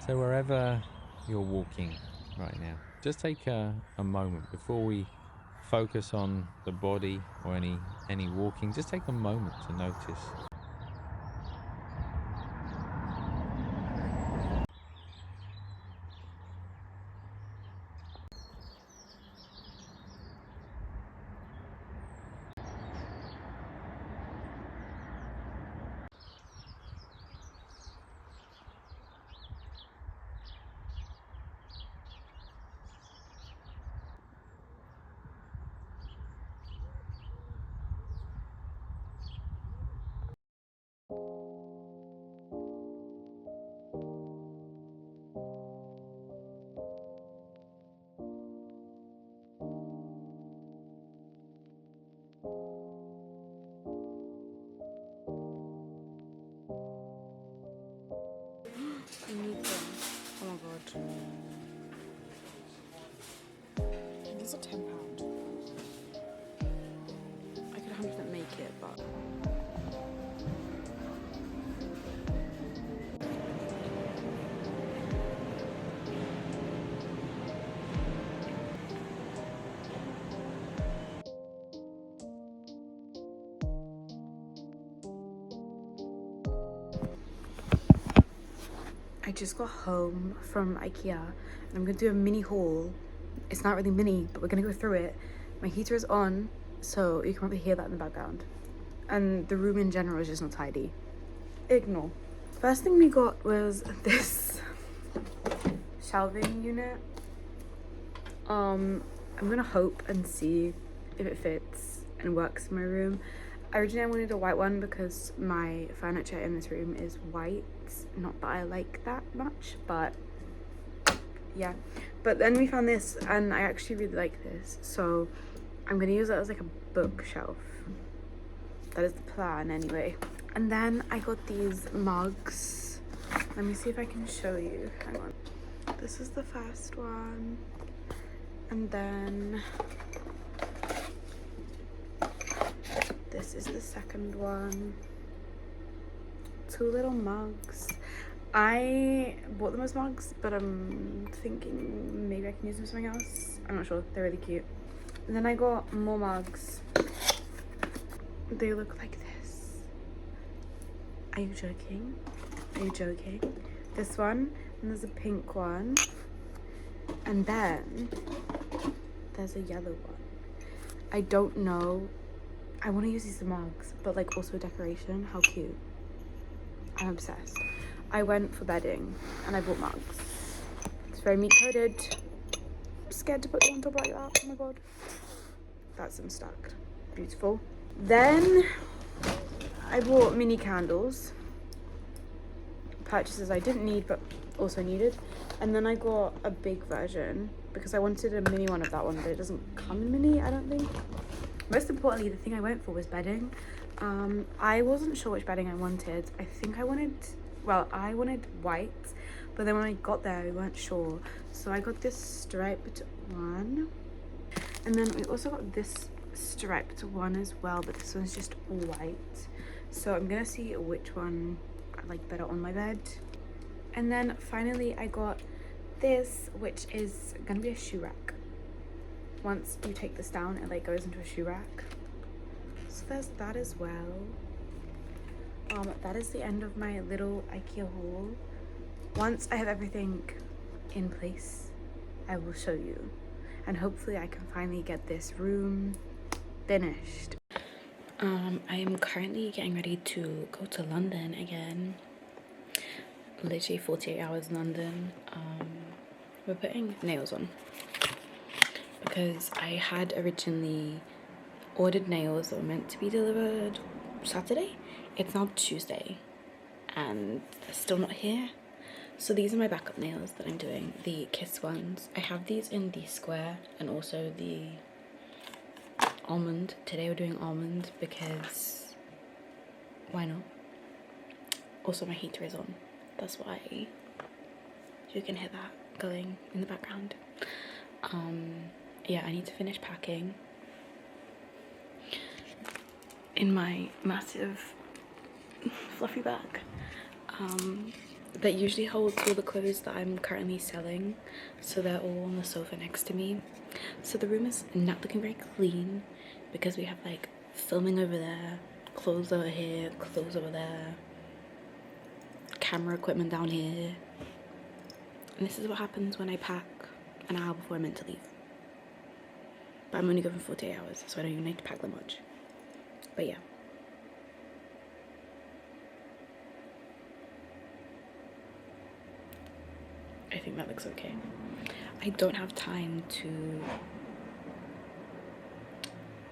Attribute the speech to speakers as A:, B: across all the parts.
A: So wherever you're walking right now, just take a moment before we focus on the body or any walking. Just take a moment to notice.
B: I need them. Oh my god. These are £10. I could 100% make it, but I just got home from IKEA and I'm gonna do a mini haul. It's not really mini, but we're gonna go through it. My heater is on, so you can probably hear that in the background. And the room in general is just not tidy. Ignore. First thing we got was this shelving unit. I'm gonna hope and see if it fits and works in my room. Originally I wanted a white one because my furniture in this room is white. Not that I like that much, but yeah. But then we found this and I actually really like this, so I'm gonna use it as like a bookshelf. That is the plan anyway. And then I got these mugs. Let me see if I can show you. Hang on. This is the first one. And then this is the second one. 2 little mugs. I bought them as mugs, but I'm thinking maybe I can use them for something else. I'm not sure. They're really cute. And then I got more mugs. They look like this. Are you joking? Are you joking? This one, and there's a pink one, and then there's a yellow one. I don't know. I want to use these mugs, but like also decoration. How cute. I'm obsessed. I went for bedding and I bought mugs. It's very meat coated. I'm scared to put them on top like that. Oh my god. That's them stacked. Beautiful. Then I bought mini candles. Purchases I didn't need but also needed. And then I got a big version because I wanted a mini one of that one, but it doesn't come in mini, I don't think. Most importantly, the thing I went for was bedding. I wasn't sure which bedding I wanted. I think I wanted white, but then when I got there, I weren't sure. So I got this striped one. And then we also got this striped one as well, but this one's just white. So I'm gonna see which one I like better on my bed. And then finally I got this, which is gonna be a shoe rack. Once you take this down, it like goes into a shoe rack. So there's that as well. That is the end of my little IKEA haul. Once I have everything in place, I will show you. And hopefully I can finally get this room finished. I am currently getting ready to go to London again. Literally 48 hours in London. We're putting nails on because I had originally ordered nails that were meant to be delivered Saturday. It's now Tuesday and they're still not here. So these are my backup nails that I'm doing, the Kiss ones. I have these in the square and also the almond. Today we're doing almond because why not? Also my heater is on. That's why you can hear that going in the background. Yeah, I need to finish packing in my massive fluffy bag that usually holds all the clothes that I'm currently selling, so they're all on the sofa next to me. So the room is not looking very clean because we have like filming over there, clothes over here, clothes over there, camera equipment down here. And this is what happens when I pack an hour before I'm meant to leave. But I'm only going for 48 hours, so I don't even need to pack that much. But yeah. I think that looks okay. I don't have time to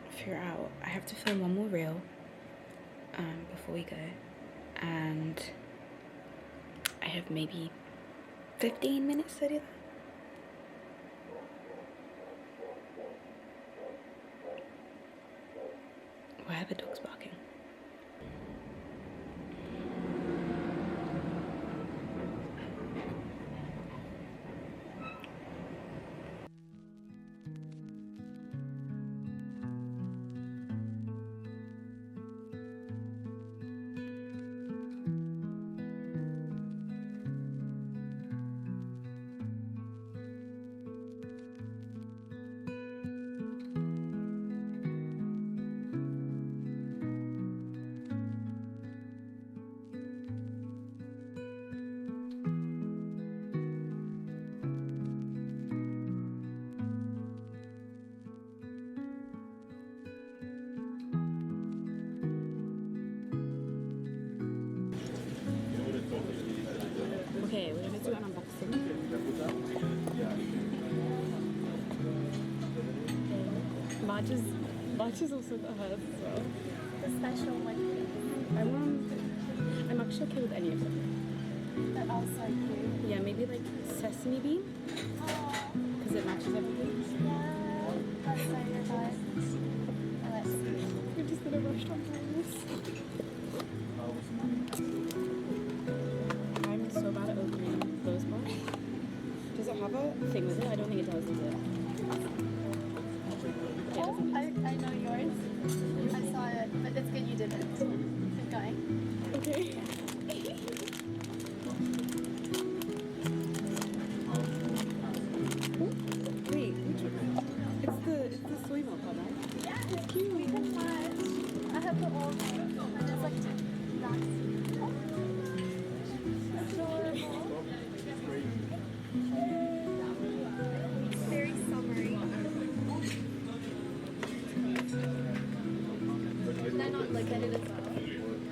B: figure out. I have to film one more reel before we go, and I have maybe 15 minutes to do that. Why are the dogs barking? Okay, we're gonna do an unboxing. Marge's also got hers as well.
C: The special one.
B: I'm actually okay with any of them.
C: They're all so cute.
B: Yeah, maybe like sesame bean,
C: Aww.
B: because it matches everything.
C: Yeah. That's so nice. Oh, let's see.
B: We're just in a restaurant doing this. I'm so bad at opening those parts. Does it have a thing with it? I don't think it does, does it? Yeah,
C: Oh, I know yours. I saw it, but it's good you didn't. Keep going.
B: okay. Wait, which one? It's the soy milk one, right?
C: Yeah, it's cute. We can match. I have the old one. And it's like nuts. Adorable. Very summery. Can I not look at it as well?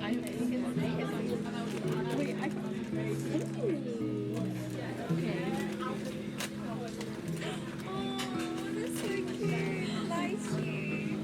B: I
C: Okay, you can see it.
B: wait, I okay.
C: Oh, that's so cute. Nice shoe.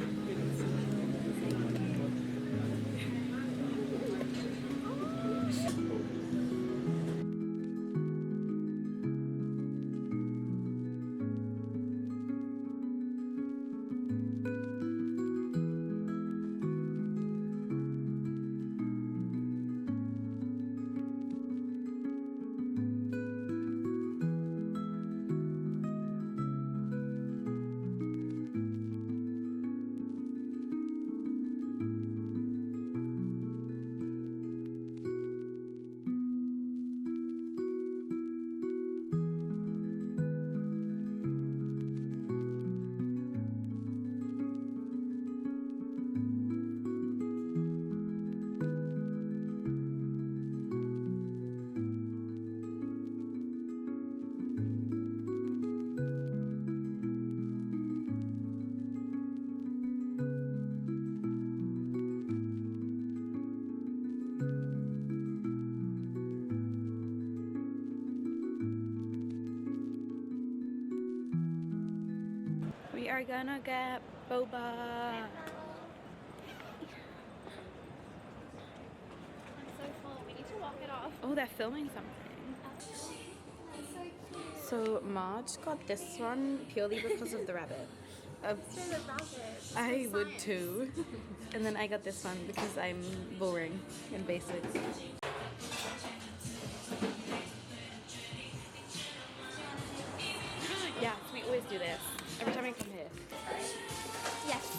B: We are gonna get boba.
C: I'm so full. We need to walk it off.
B: Oh, they're filming something. So Marge got this one purely because of the rabbit.
C: For the rabbit.
B: I would too. And then I got this one because I'm boring and basic. Yeah, we always do this. Every time I come here.
C: Yes.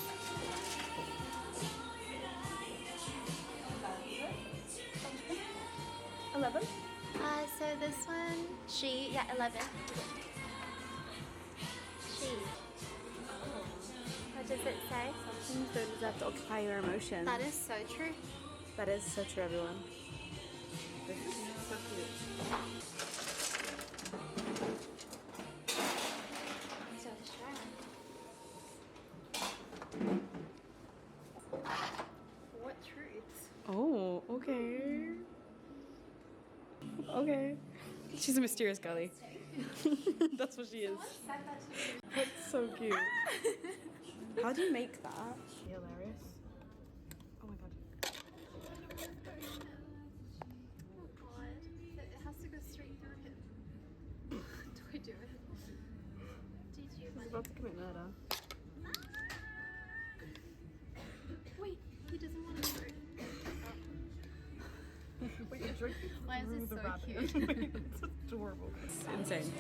C: $11? She, yeah, 11. She. What does it say?
B: Things don't deserve to occupy your emotions.
C: That is so true.
B: That is so true, everyone. This is so cute.
C: So Australian. What truths?
B: Oh, okay. Okay. She's a mysterious girly. That's what she is.
C: Said that to me.
B: That's so cute. How do you make that? Hilarious. Oh my god.
C: Oh god. It has to go straight through him. Do I do it? Did you
B: He's about to commit murder.
C: Wait, he doesn't want to do it.
B: Wait, you're drinking
C: Why is
B: through
C: this
B: the
C: so
B: rabbit.
C: cute?
B: It's adorable. It's insane.